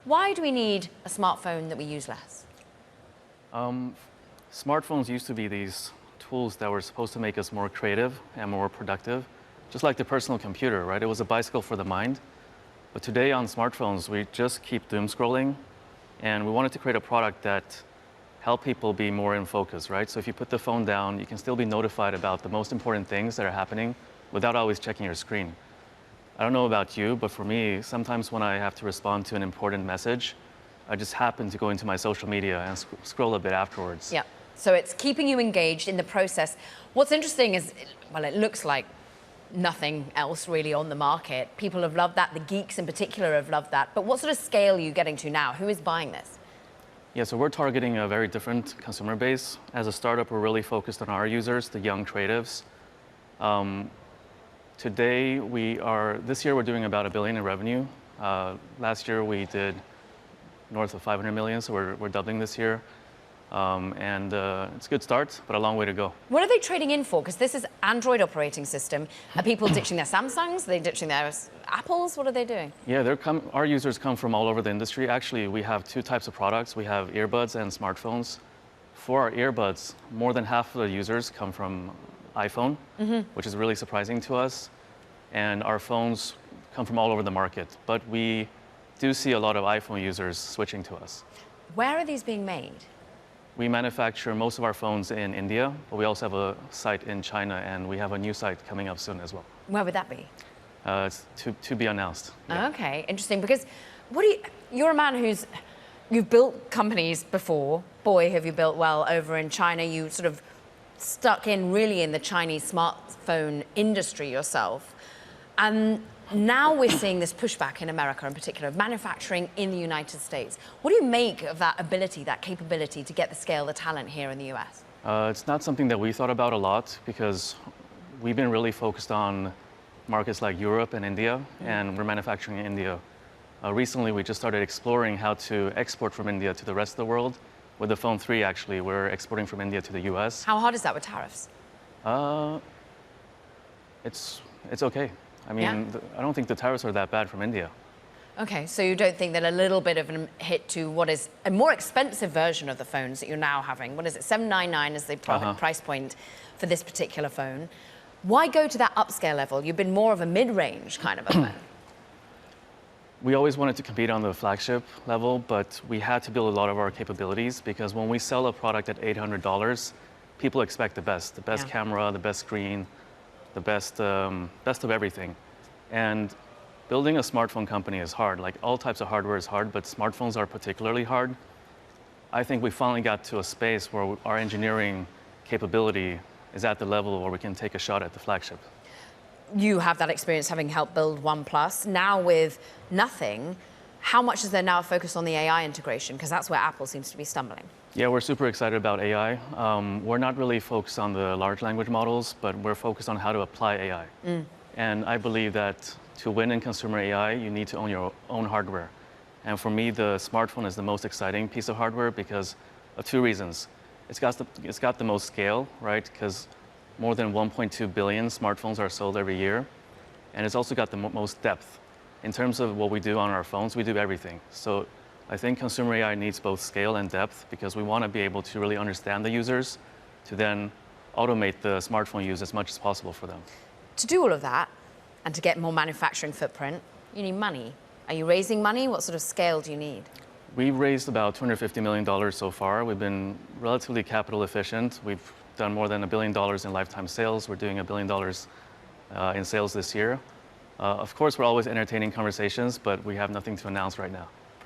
Why do we need a smartphone that we use less? Smartphones used to be these tools that were supposed to make us more creative and more productive, just like the personal computer, right? It was a bicycle for the mind. But today on smartphones, we just keep doom scrolling, and we wanted to create a product that help people be more in focus, right? So if you put the phone down, you can still be notified about the most important things that are happening without always checking your screen. I don't know about you, but for me, sometimes when I have to respond to an important message, I just happen to go into my social media and scroll a bit afterwards. Yeah, so it's keeping you engaged in the process. What's interesting is, well, it looks like nothing else really on the market. People have loved that. The geeks in particular have loved that. But what sort of scale are you getting to now? Who is buying this? Yeah, so we're targeting a very different consumer base. As a startup, we're really focused on our users, the young creatives. This year we're doing about $1 billion in revenue. Last year we did north of 500 million, so we're doubling this year. It's a good start, but a long way to go. What are they trading in for? Because this is Android operating system. Are people ditching their Samsungs? Are they ditching their Apples? What are they doing? Yeah, our users come from all over the industry. Actually, we have two types of products. We have earbuds and smartphones. For our earbuds, more than half of the users come from iPhone, which is really surprising to us. And our phones come from all over the market. But we do see a lot of iPhone users switching to us. Where are these being made? We manufacture most of our phones in India, but we also have a site in China, and we have a new site coming up soon as well. Where would that be? It's to be announced. Yeah. Okay, interesting. Because you're a man you've built companies before. Boy, have you built well over in China. You sort of stuck in really in the Chinese smartphone industry yourself. And now we're seeing this pushback in America in particular, of manufacturing in the United States. What do you make of that ability, that capability to get the scale, the talent here in the US? It's not something that we thought about a lot because we've been really focused on markets like Europe and India, and we're manufacturing in India. Recently, we just started exploring how to export from India to the rest of the world. With the Phone 3, actually, we're exporting from India to the US. How hard is that with tariffs? It's okay. I mean, Yeah? I don't think the tariffs are that bad from India. Okay, so you don't think that a little bit of a hit to what is a more expensive version of the phones that you're now having? What is it, $799 is the price point for this particular phone. Why go to that upscale level? You've been more of a mid-range kind of a phone. We always wanted to compete on the flagship level, but we had to build a lot of our capabilities because when we sell a product at $800, people expect the best camera, the best screen, the best of everything. And building a smartphone company is hard. Like all types of hardware is hard, but smartphones are particularly hard. I think we finally got to a space where our engineering capability is at the level where we can take a shot at the flagship. You have that experience having helped build OnePlus. Now with nothing, how much is there now a focus on the AI integration? Because that's where Apple seems to be stumbling. Yeah, we're super excited about AI. We're not really focused on the large language models, but we're focused on how to apply AI. And I believe that to win in consumer AI, you need to own your own hardware. And for me, the smartphone is the most exciting piece of hardware because of two reasons. It's got the most scale, right? Because more than 1.2 billion smartphones are sold every year. And it's also got the most depth. In terms of what we do on our phones, we do everything. So I think consumer AI needs both scale and depth because we want to be able to really understand the users to then automate the smartphone use as much as possible for them. To do all of that and to get more manufacturing footprint, you need money. Are you raising money? What sort of scale do you need? We've raised about $250 million so far. We've been relatively capital efficient. We've done more than $1 billion in lifetime sales. We're doing $1 billion in sales this year. Of course, we're always entertaining conversations, but we have nothing to announce right now.